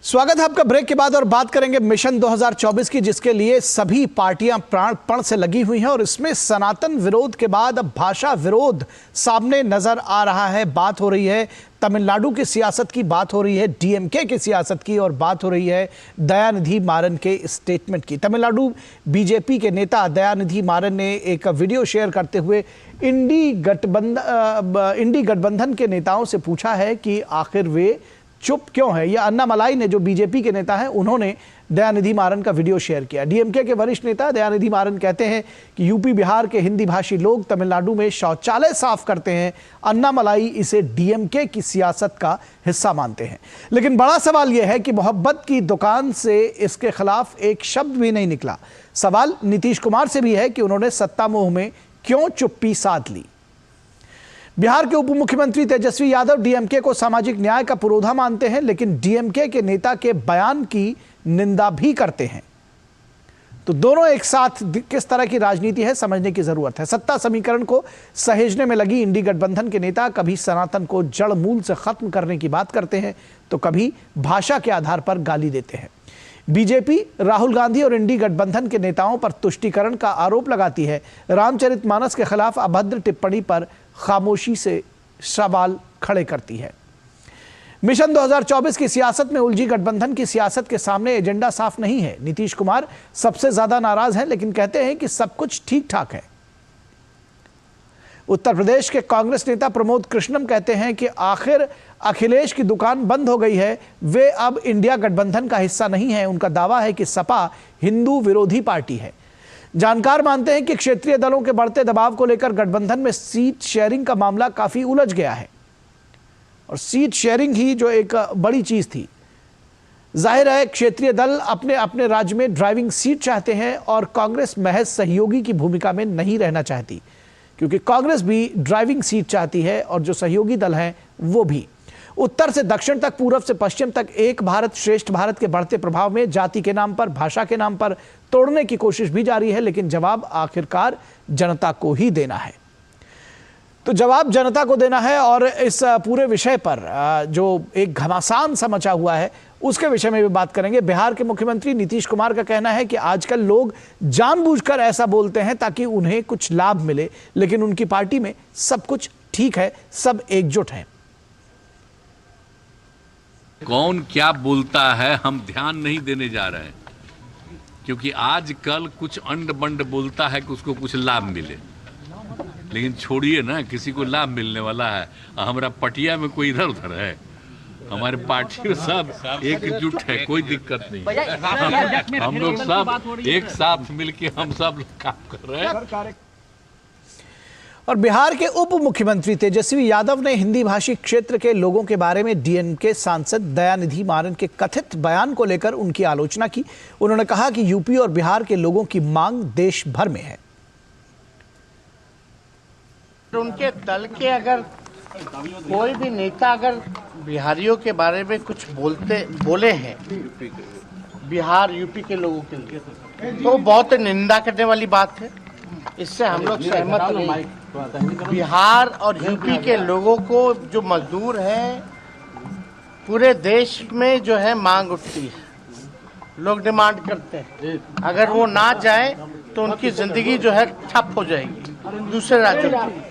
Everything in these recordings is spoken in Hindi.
स्वागत है आपका ब्रेक के बाद और बात करेंगे मिशन 2024 की, जिसके लिए सभी पार्टियां प्राणपण से लगी हुई हैं और इसमें सनातन विरोध के बाद अब भाषा विरोध सामने नजर आ रहा है। बात हो रही है तमिलनाडु की सियासत की, बात हो रही है डीएमके की सियासत की और बात हो रही है दयानिधि मारन के स्टेटमेंट की। तमिलनाडु बीजेपी के नेता दयानिधि मारन ने एक वीडियो शेयर करते हुए इंडी गठबंधन के नेताओं से पूछा है कि आखिर वे चुप क्यों है। यह अन्नामलाई ने, जो बीजेपी के नेता हैं, उन्होंने दयानिधि मारन का वीडियो शेयर किया। डीएमके के वरिष्ठ नेता दयानिधि मारन कहते हैं कि यूपी बिहार के हिंदी भाषी लोग तमिलनाडु में शौचालय साफ करते हैं। अन्नामलाई इसे डीएमके की सियासत का हिस्सा मानते हैं। लेकिन बड़ा सवाल यह है कि मोहब्बत की दुकान से इसके खिलाफ एक शब्द भी नहीं निकला। सवाल नीतीश कुमार से भी है कि उन्होंने सत्ता मोह में क्यों चुप्पी साध ली। बिहार के उप मुख्यमंत्री तेजस्वी यादव डीएमके को सामाजिक न्याय का पुरोधा मानते हैं, लेकिन डीएमके के नेता के बयान की निंदा भी करते हैं। तो दोनों एक साथ किस तरह की राजनीति है, समझने की जरूरत है। सत्ता समीकरण को सहेजने में लगी इंडी गठबंधन के नेता कभी सनातन को जड़ मूल से खत्म करने की बात करते हैं तो कभी भाषा के आधार पर गाली देते हैं। बीजेपी राहुल गांधी और इंडी गठबंधन के नेताओं पर तुष्टीकरण का आरोप लगाती है। रामचरितमानस के खिलाफ अभद्र टिप्पणी पर खामोशी से सवाल खड़े करती है। मिशन 2024 की सियासत में उलझी गठबंधन की सियासत के सामने एजेंडा साफ नहीं है। नीतीश कुमार सबसे ज्यादा नाराज हैं, लेकिन कहते हैं कि सब कुछ ठीक ठाक है। उत्तर प्रदेश के कांग्रेस नेता प्रमोद कृष्णम कहते हैं कि आखिर अखिलेश की दुकान बंद हो गई है, वे अब इंडिया गठबंधन का हिस्सा नहीं है। उनका दावा है कि सपा हिंदू विरोधी पार्टी है। जानकार मानते हैं कि क्षेत्रीय दलों के बढ़ते दबाव को लेकर गठबंधन में सीट शेयरिंग का मामला काफी उलझ गया है और सीट शेयरिंग ही जो एक बड़ी चीज थी। जाहिर है क्षेत्रीय दल अपने अपने राज्य में ड्राइविंग सीट चाहते हैं और कांग्रेस महज सहयोगी की भूमिका में नहीं रहना चाहती, क्योंकि कांग्रेस भी ड्राइविंग सीट चाहती है और जो सहयोगी दल हैं वो भी। उत्तर से दक्षिण तक, पूर्व से पश्चिम तक एक भारत श्रेष्ठ भारत के बढ़ते प्रभाव में जाति के नाम पर, भाषा के नाम पर तोड़ने की कोशिश भी जारी है, लेकिन जवाब आखिरकार जनता को ही देना है। तो जवाब जनता को देना है और इस पूरे विषय पर जो एक घमासान सा मचा हुआ है उसके विषय में भी बात करेंगे। बिहार के मुख्यमंत्री नीतीश कुमार का कहना है कि आजकल लोग जानबूझकर ऐसा बोलते हैं ताकि उन्हें कुछ लाभ मिले, लेकिन उनकी पार्टी में सब कुछ ठीक है, सब एकजुट हैं। कौन क्या बोलता है हम ध्यान नहीं देने जा रहे हैं, क्योंकि आजकल कुछ अंड बंड बोलता है कि उसको कुछ लाभ मिले, लेकिन छोड़िए ना, किसी को लाभ मिलने वाला है। हमारा पटिया में कोई इधर उधर है, हमारे पार्टी में सब एकजुट है, कोई दिक्कत नहीं। हम लोग सब एक साथ मिलके हम सब काम कर रहे हैं। और बिहार के उप मुख्यमंत्री तेजस्वी यादव ने हिंदी भाषी क्षेत्र के लोगों के बारे में डीएमके सांसद दयानिधि मारन के कथित बयान को लेकर उनकी आलोचना की। उन्होंने कहा कि यूपी और बिहार के लोगों की मांग देश भर में है। उनके दल के अगर कोई भी नेता अगर बिहारियों के बारे में कुछ बोले हैं, बिहार यूपी के लोगों के लिए, तो बहुत निंदा करने वाली बात है। इससे हम लोग सहमत नहीं। बिहार और यूपी के लोगों को, जो मजदूर हैं, पूरे देश में जो है मांग उठती है, लोग डिमांड करते हैं। अगर वो ना जाए तो उनकी जिंदगी जो है ठप हो जाएगी दूसरे राज्यों की।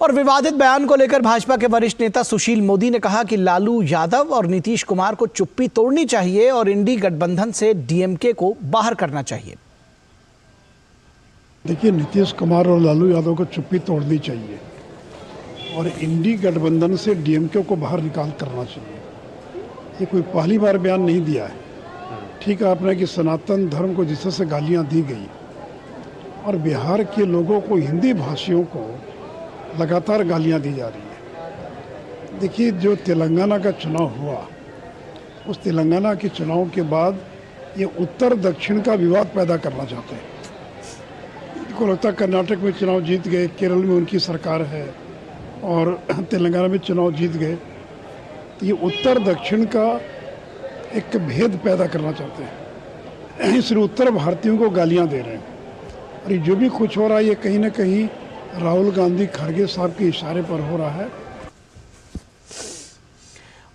और विवादित बयान को लेकर भाजपा के वरिष्ठ नेता सुशील मोदी ने कहा कि लालू यादव और नीतीश कुमार को चुप्पी तोड़नी चाहिए और इंडी गठबंधन से डीएमके को बाहर करना चाहिए। देखिए, नीतीश कुमार और लालू यादव को चुप्पी तोड़नी चाहिए और इंडी गठबंधन से डीएमके को बाहर निकाल करना चाहिए। ये कोई पहली बार बयान नहीं दिया है। ठीक है आपने कि सनातन धर्म को जिस तरह से गालियाँ दी गई और बिहार के लोगों को, हिंदी भाषियों को लगातार गालियां दी जा रही है। देखिए, जो तेलंगाना का चुनाव हुआ, उस तेलंगाना के चुनाव के बाद ये उत्तर दक्षिण का विवाद पैदा करना चाहते हैं। इनको लगता है कर्नाटक में चुनाव जीत गए, केरल में उनकी सरकार है और तेलंगाना में चुनाव जीत गए, तो ये उत्तर दक्षिण का एक भेद पैदा करना चाहते हैं। इसलिए उत्तर भारतीयों को गालियाँ दे रहे हैं और ये जो भी कुछ हो रहा है ये कहीं ना कहीं राहुल गांधी खड़गे साहब के इशारे पर हो रहा है।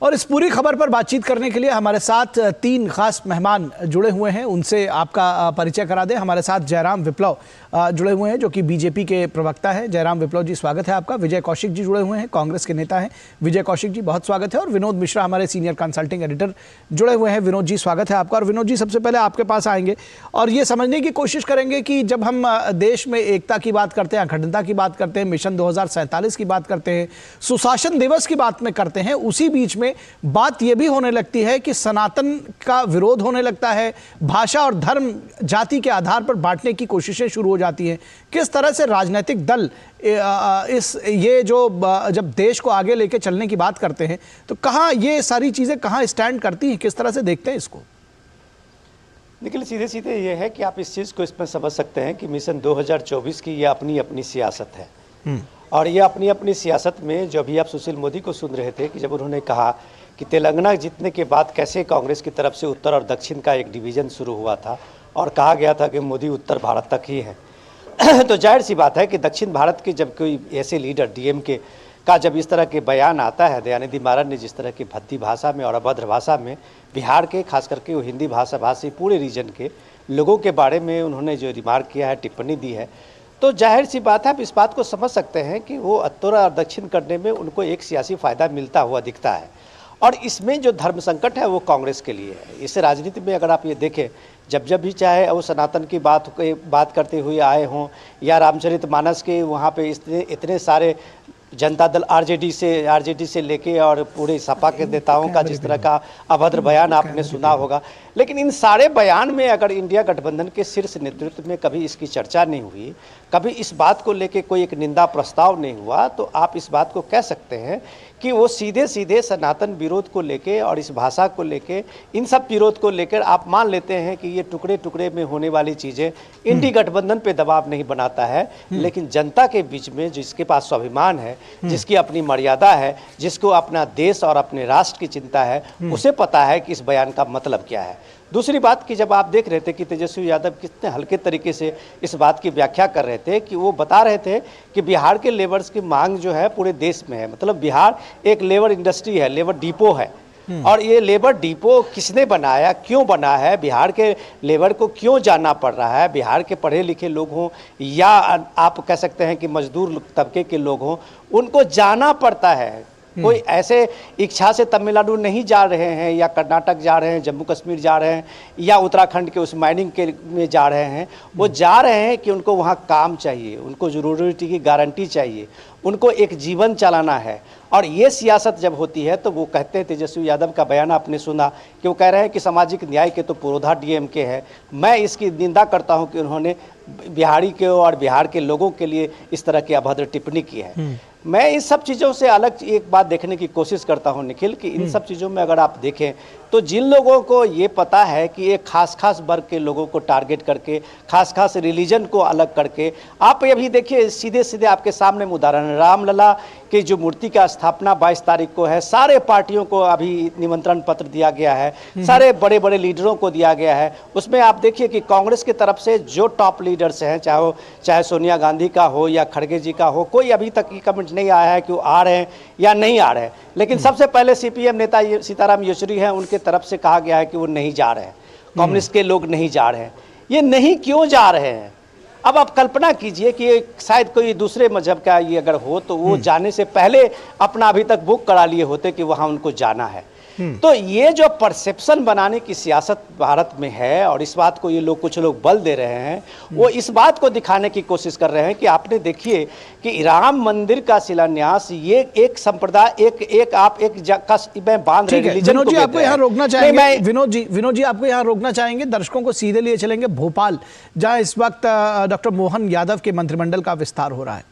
और इस पूरी खबर पर बातचीत करने के लिए हमारे साथ 3 खास मेहमान जुड़े हुए हैं, उनसे आपका परिचय करा दें। हमारे साथ जयराम विप्लव जुड़े हुए हैं जो कि बीजेपी के प्रवक्ता हैं। जयराम विप्लव जी, स्वागत है आपका। विजय कौशिक जी जुड़े हुए हैं, कांग्रेस के नेता हैं। विजय कौशिक जी, बहुत स्वागत है। और विनोद मिश्रा, हमारे सीनियर कंसल्टिंग एडिटर जुड़े हुए हैं। विनोद जी, स्वागत है आपका। और विनोद जी, सबसे पहले आपके पास आएंगे और ये समझने की कोशिश करेंगे कि जब हम देश में एकता की बात करते हैं, अखंडता की बात करते हैं, मिशन 2047 की बात करते हैं, सुशासन दिवस की बात में करते हैं, उसी बीच में बात यह भी होने लगती है कि सनातन का विरोध होने लगता है, भाषा और धर्म जाति के आधार पर बांटने की कोशिशें शुरू हो जाती हैं। किस तरह से राजनीतिक दल जब देश को आगे लेके चलने की बात करते हैं तो कहाँ ये सारी चीजें कहाँ स्टैंड करती हैं, किस तरह से देखते हैं इसको? निखिल, सीधे सीधे ये है कि आप इस चीज़ को इसमें समझ सकते हैं कि मिशन 2024 की ये अपनी अपनी सियासत है। और ये अपनी अपनी सियासत में जो अभी आप सुशील मोदी को सुन रहे थे कि जब उन्होंने कहा कि तेलंगाना जीतने के बाद कैसे कांग्रेस की तरफ से उत्तर और दक्षिण का एक डिवीज़न शुरू हुआ था और कहा गया था कि मोदी उत्तर भारत तक ही है तो जाहिर सी बात है कि दक्षिण भारत के जब कोई ऐसे लीडर डीएमके का जब इस तरह के बयान आता है, दयानिधि मारन ने जिस तरह की भद्दी भाषा में और अभद्र भाषा में बिहार के खास करके वो हिंदी भाषा भाषी पूरे रीजन के लोगों के बारे में उन्होंने जो रिमार्क किया है, टिप्पणी दी है, तो जाहिर सी बात है आप इस बात को समझ सकते हैं कि वो उत्तर और दक्षिण करने में उनको एक सियासी फायदा मिलता हुआ दिखता है। और इसमें जो धर्म संकट है वो कांग्रेस के लिए है। इस राजनीति में अगर आप ये देखें, जब भी चाहे वो सनातन की बात करते हुए आए हों या रामचरितमानस के वहाँ पे इतने सारे जनता दल आरजेडी से लेके और पूरे सपा के नेताओं का जिस तरह का अभद्र बयान आपने सुना होगा, लेकिन इन सारे बयान में अगर इंडिया गठबंधन के शीर्ष नेतृत्व में कभी इसकी चर्चा नहीं हुई, कभी इस बात को लेके कोई एक निंदा प्रस्ताव नहीं हुआ, तो आप इस बात को कह सकते हैं कि वो सीधे सीधे सनातन विरोध को लेके और इस भाषा को लेके, इन सब विरोध को लेकर आप मान लेते हैं कि ये टुकड़े टुकड़े में होने वाली चीज़ें इंडी गठबंधन पे दबाव नहीं बनाता है, लेकिन जनता के बीच में जिसके पास स्वाभिमान है, जिसकी अपनी मर्यादा है, जिसको अपना देश और अपने राष्ट्र की चिंता है, उसे पता है कि इस बयान का मतलब क्या है। दूसरी बात कि जब आप देख रहे थे कि तेजस्वी यादव कितने हल्के तरीके से इस बात की व्याख्या कर रहे थे कि वो बता रहे थे कि बिहार के लेबर्स की मांग जो है पूरे देश में है, मतलब बिहार एक लेबर इंडस्ट्री है, लेबर डिपो है। और ये लेबर डिपो किसने बनाया, क्यों बना है, बिहार के लेबर को क्यों जाना पड़ रहा है, बिहार के पढ़े लिखे लोग हों या आप कह सकते हैं कि मजदूर तबके के लोग हों, उनको जाना पड़ता है। कोई ऐसे इच्छा से तमिलनाडु नहीं जा रहे हैं या कर्नाटक जा रहे हैं, जम्मू कश्मीर जा रहे हैं या उत्तराखंड के उस माइनिंग के में जा रहे हैं, वो जा रहे हैं कि उनको वहाँ काम चाहिए, उनको ज़रूरत की गारंटी चाहिए, उनको एक जीवन चलाना है। और ये सियासत जब होती है तो वो कहते हैं, तेजस्वी यादव का बयान आपने सुना कि वो कह रहे हैं कि सामाजिक न्याय के तो पुरोधा डीएमके है। मैं इसकी निंदा करता हूं कि उन्होंने बिहारी के और बिहार के लोगों के लिए इस तरह की अभद्र टिप्पणी की है। मैं इन सब चीज़ों से अलग एक बात देखने की कोशिश करता हूं निखिल, कि इन सब चीज़ों में अगर आप देखें तो जिन लोगों को ये पता है कि एक खास वर्ग के लोगों को टारगेट करके, खास रिलीजन को अलग करके, आप ये भी देखिए सीधे सीधे आपके सामने उदाहरण, रामलला की जो मूर्ति का स्थापना 22 तारीख को है, सारे पार्टियों को अभी निमंत्रण पत्र दिया गया है, सारे बड़े बड़े लीडरों को दिया गया है। उसमें आप देखिए कि कांग्रेस की तरफ से जो टॉप लीडर्स हैं, चाहे सोनिया गांधी का हो या खड़गे जी का हो, कोई अभी तक ये कमेंट नहीं आया है कि वो आ रहे हैं या नहीं आ रहे हैं। लेकिन सबसे पहले सीपीएम नेता सीताराम येचुरी हैं, उनके तरफ से कहा गया है कि वो नहीं जा रहे हैं, कम्युनिस्ट के लोग नहीं जा रहे हैं। ये नहीं क्यों जा रहे हैं? अब आप कल्पना कीजिए कि शायद कोई दूसरे मजहब का ये अगर हो तो वो जाने से पहले अपना अभी तक बुक करा लिए होते कि वहाँ उनको जाना है। तो ये जो परसेप्शन बनाने की सियासत भारत में है, और इस बात को ये लोग कुछ लोग बल दे रहे हैं, वो इस बात को दिखाने की कोशिश कर रहे हैं कि आपने देखिए कि राम मंदिर का शिलान्यास ये एक संप्रदाय में बांध रहे हैं। विनोद जी आपको यहाँ रोकना चाहेंगे, विनोद जी आपको यहाँ रोकना चाहेंगे, दर्शकों को सीधे लिए चलेंगे भोपाल, जहाँ इस वक्त डॉक्टर मोहन यादव के मंत्रिमंडल का विस्तार हो रहा है।